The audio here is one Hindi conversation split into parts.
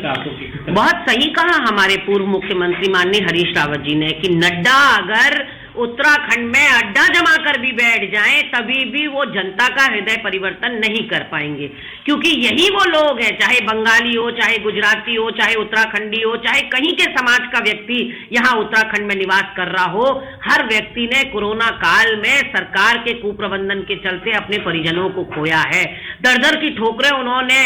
लगता है आपको? बहुत सही कहा हमारे पूर्व मुख्यमंत्री माननीय हरीश रावत जी ने कि नड्डा अगर उत्तराखंड में अड्डा जमा कर भी बैठ जाएं तभी भी वो जनता का हृदय परिवर्तन नहीं कर पाएंगे, क्योंकि यही वो लोग हैं, चाहे बंगाली हो, चाहे गुजराती हो, चाहे उत्तराखंडी हो, चाहे कहीं के समाज का व्यक्ति यहाँ उत्तराखंड में निवास कर रहा हो, हर व्यक्ति ने कोरोना काल में सरकार के कुप्रबंधन के चलते अपने परिजनों को खोया है। दर दर की ठोकरें उन्होंने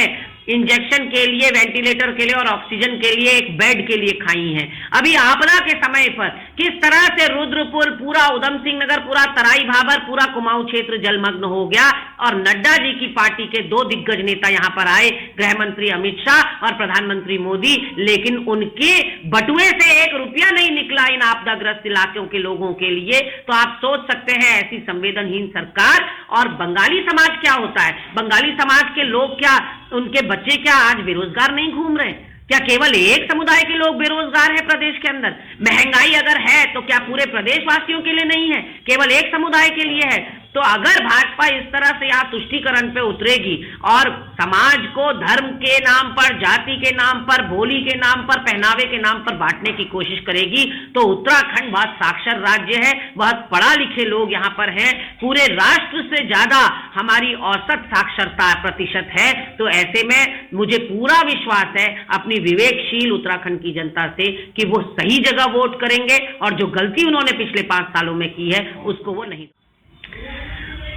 इंजेक्शन के लिए, वेंटिलेटर के लिए और ऑक्सीजन के लिए, एक बेड के लिए खाई हैं। अभी आपदा के समय पर किस तरह से रुद्रपुर, पूरा उधम सिंह नगर, पूरा तराई भाबर, पूरा कुमाऊं क्षेत्र जलमग्न हो गया और नड्डा जी की पार्टी के दो दिग्गज नेता यहां पर आए, गृह मंत्री अमित शाह और प्रधानमंत्री मोदी, लेकिन उनके बटुए से 1 रुपया नहीं निकला इन आपदाग्रस्त इलाकों के लोगों के लिए। तो आप सोच सकते हैं ऐसी संवेदनहीन सरकार। और बंगाली समाज क्या होता है? बंगाली समाज के लोग क्या, उनके बच्चे क्या आज बेरोजगार नहीं घूम रहे? क्या केवल एक समुदाय के लोग बेरोजगार है प्रदेश के अंदर? महंगाई अगर है तो क्या पूरे प्रदेशवासियों के लिए नहीं है, केवल एक समुदाय के लिए है? तो अगर भाजपा इस तरह से यहाँ तुष्टीकरण पे उतरेगी और समाज को धर्म के नाम पर, जाति के नाम पर, बोली के नाम पर, पहनावे के नाम पर बांटने की कोशिश करेगी तो उत्तराखंड बहुत साक्षर राज्य है, बहुत पढ़ा लिखे लोग यहाँ पर हैं, पूरे राष्ट्र से ज्यादा हमारी औसत साक्षरता प्रतिशत है। तो ऐसे में मुझे पूरा विश्वास है अपनी विवेकशील उत्तराखंड की जनता से कि वो सही जगह वोट करेंगे और जो गलती उन्होंने पिछले 5 सालों में की है उसको वो नहीं।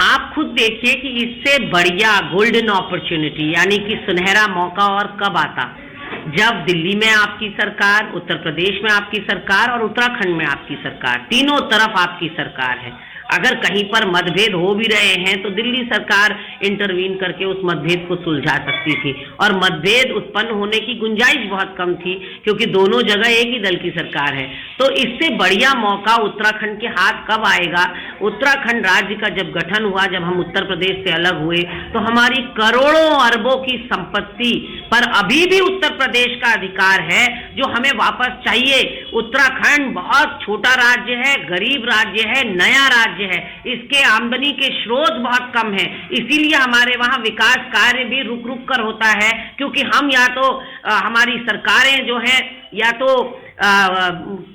आप खुद देखिए कि इससे बढ़िया गोल्डन अपॉर्चुनिटी यानी कि सुनहरा मौका और कब आता, जब दिल्ली में आपकी सरकार, उत्तर प्रदेश में आपकी सरकार और उत्तराखंड में आपकी सरकार, तीनों तरफ आपकी सरकार है। अगर कहीं पर मतभेद हो भी रहे हैं तो दिल्ली सरकार इंटरवीन करके उस मतभेद को सुलझा सकती थी और मतभेद उत्पन्न होने की गुंजाइश बहुत कम थी क्योंकि दोनों जगह एक ही दल की सरकार है। तो इससे बढ़िया मौका उत्तराखंड के हाथ कब आएगा? उत्तराखंड राज्य का जब गठन हुआ, जब हम उत्तर प्रदेश से अलग हुए तो हमारी करोड़ों अरबों की संपत्ति पर अभी भी उत्तर प्रदेश का अधिकार है जो हमें वापस चाहिए। उत्तराखंड बहुत छोटा राज्य है, गरीब राज्य है, नया राज्य है, इसके आमदनी के स्रोत बहुत कम है, इसीलिए हमारे वहां विकास कार्य भी रुक रुक कर होता है क्योंकि हम या तो हमारी सरकारें जो है या तो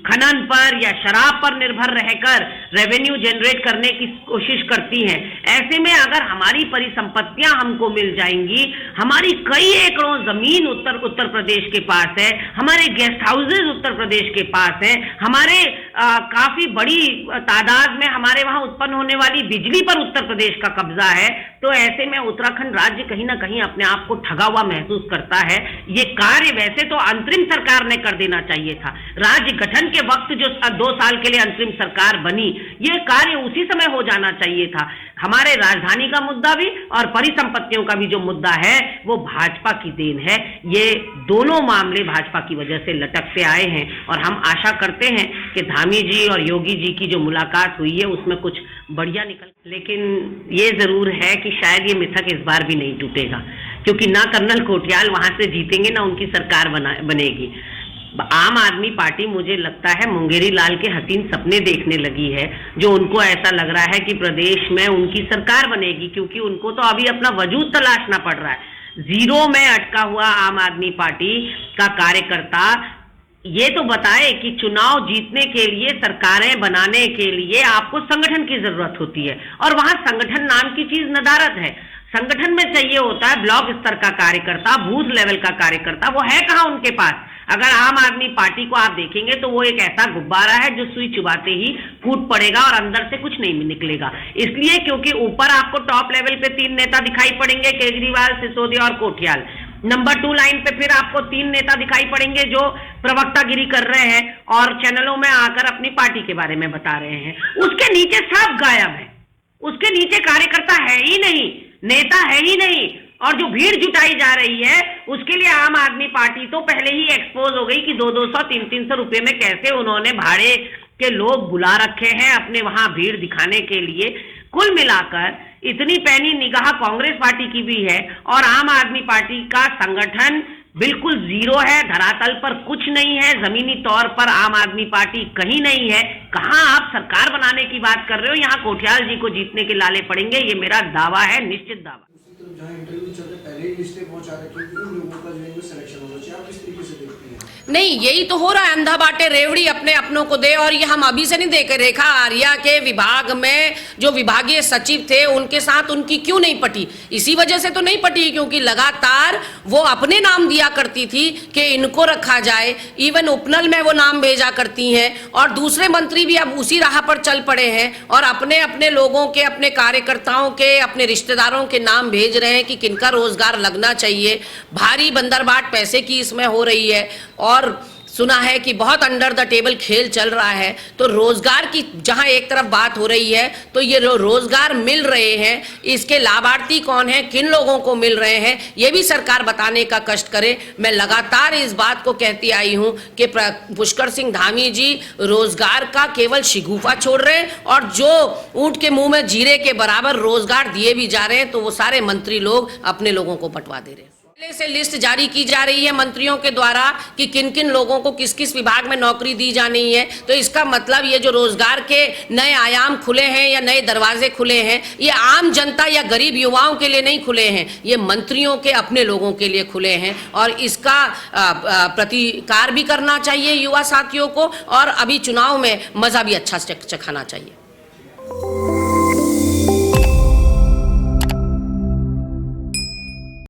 खनन पर या शराब पर निर्भर रहकर रेवेन्यू जनरेट करने की कोशिश करती हैं। ऐसे में अगर हमारी परिसंपत्तियां हमको मिल जाएंगी, हमारी कई एकड़ों जमीन उत्तर प्रदेश के पास है, हमारे गेस्ट हाउसेज उत्तर प्रदेश के पास है, हमारे काफी बड़ी तादाद में हमारे वहां उत्पन्न होने वाली बिजली पर उत्तर प्रदेश का कब्जा है। तो ऐसे में उत्तराखंड राज्य कहीं ना कहीं अपने आप को ठगा हुआ महसूस करता है। ये कार्य वैसे तो अंतरिम सरकार ने कर देना चाहिए था, राज्य गठन के वक्त जो 2 साल के लिए अंतरिम सरकार बनी, ये कार्य उसी समय हो जाना चाहिए था। हमारे राजधानी का मुद्दा भी और परिसंपत्तियों का भी जो मुद्दा है वो भाजपा की देन है। ये दोनों मामले भाजपा की वजह से लटकते आए हैं और हम आशा करते हैं कि धामी जी और योगी जी की जो मुलाकात हुई है उसमें कुछ बढ़िया निकल, लेकिन ये जरूर है कि शायद ये मिथक इस बार भी नहीं टूटेगा क्योंकि ना कर्नल कोटियाल वहां से जीतेंगे ना उनकी सरकार बनेगी। आम आदमी पार्टी मुझे लगता है मुंगेरी लाल के हसीन सपने देखने लगी है, जो उनको ऐसा लग रहा है कि प्रदेश में उनकी सरकार बनेगी क्योंकि उनको तो अभी अपना वजूद तलाशना पड़ रहा है। जीरो में अटका हुआ आम आदमी पार्टी का कार्यकर्ता ये तो बताए कि चुनाव जीतने के लिए, सरकारें बनाने के लिए आपको संगठन की जरूरत होती है और वहां संगठन नाम की चीज नदारद है। संगठन में चाहिए होता है ब्लॉक स्तर का कार्यकर्ता, बूथ लेवल का कार्यकर्ता, वो है कहाँ उनके पास? अगर आम आदमी पार्टी को आप देखेंगे तो वो एक ऐसा गुब्बारा है जो सुई चुबाते ही फूट पड़ेगा और अंदर से कुछ नहीं निकलेगा। इसलिए क्योंकि ऊपर आपको टॉप लेवल पे 3 नेता दिखाई पड़ेंगे, केजरीवाल, सिसोदिया और कोटियाल। नंबर 2 लाइन पे फिर आपको 3 नेता दिखाई पड़ेंगे जो प्रवक्तागिरी कर रहे हैं और चैनलों में आकर अपनी पार्टी के बारे में बता रहे हैं। उसके नीचे सब गायब है, उसके नीचे कार्यकर्ता है ही नहीं, नेता है ही नहीं। और जो भीड़ जुटाई जा रही है उसके लिए आम आदमी पार्टी तो पहले ही एक्सपोज हो गई कि 200-200, 300-300 रुपए में कैसे उन्होंने भाड़े के लोग बुला रखे हैं अपने वहां भीड़ दिखाने के लिए। कुल मिलाकर इतनी पैनी निगाह कांग्रेस पार्टी की भी है और आम आदमी पार्टी का संगठन बिल्कुल जीरो है, धरातल पर कुछ नहीं है, जमीनी तौर पर आम आदमी पार्टी कहीं नहीं है। कहां आप सरकार बनाने की बात कर रहे हो? यहाँ कोटियाल जी को जीतने के लाले पड़ेंगे, ये मेरा दावा है, निश्चित दावा। मतलब जहाँ इंटरव्यू चलते पहले ही लिस्टें पहुंचा रखी थी, उन लोगों का जो है सिलेक्शन होना चाहिए, आप किस तरीके से देखती हैं? नहीं, यही तो हो रहा है, अंधा बाटे रेवड़ी अपने अपनों को दे। और ये हम अभी से नहीं देख, रेखा आर्या के विभाग में जो विभागीय सचिव थे उनके साथ उनकी क्यों नहीं पटी? इसी वजह से तो नहीं पटी क्योंकि लगातार वो अपने नाम दिया करती थी कि इनको रखा जाए, इवन उपनल में वो नाम भेजा करती हैं, और दूसरे मंत्री भी अब उसी राह पर चल पड़े हैं और अपने अपने लोगों के, अपने कार्यकर्ताओं के, अपने रिश्तेदारों के नाम भेज रहे हैं कि किनका रोजगार लगना चाहिए। भारी बंदरबाट पैसे की इसमें हो रही है और सुना है कि बहुत अंडर द टेबल खेल चल रहा है। तो रोजगार की जहां एक तरफ बात हो रही है तो ये रोजगार मिल रहे हैं, इसके लाभार्थी कौन है, किन लोगों को मिल रहे हैं, ये भी सरकार बताने का कष्ट करे। मैं लगातार इस बात को कहती आई हूं कि पुष्कर सिंह धामी जी रोजगार का केवल शिगुफा छोड़ रहे हैं और जो ऊंट के मुंह में जीरे के बराबर रोजगार दिए भी जा रहे हैं तो वो सारे मंत्री लोग अपने लोगों को बंटवा दे रहे हैं। पहले से लिस्ट जारी की जा रही है मंत्रियों के द्वारा कि किन किन लोगों को किस किस विभाग में नौकरी दी जानी है। तो इसका मतलब ये जो रोजगार के नए आयाम खुले हैं या नए दरवाजे खुले हैं, ये आम जनता या गरीब युवाओं के लिए नहीं खुले हैं, ये मंत्रियों के अपने लोगों के लिए खुले हैं। और इसका प्रतिकार भी करना चाहिए युवा साथियों को और अभी चुनाव में मजा भी अच्छा चखाना चाहिए।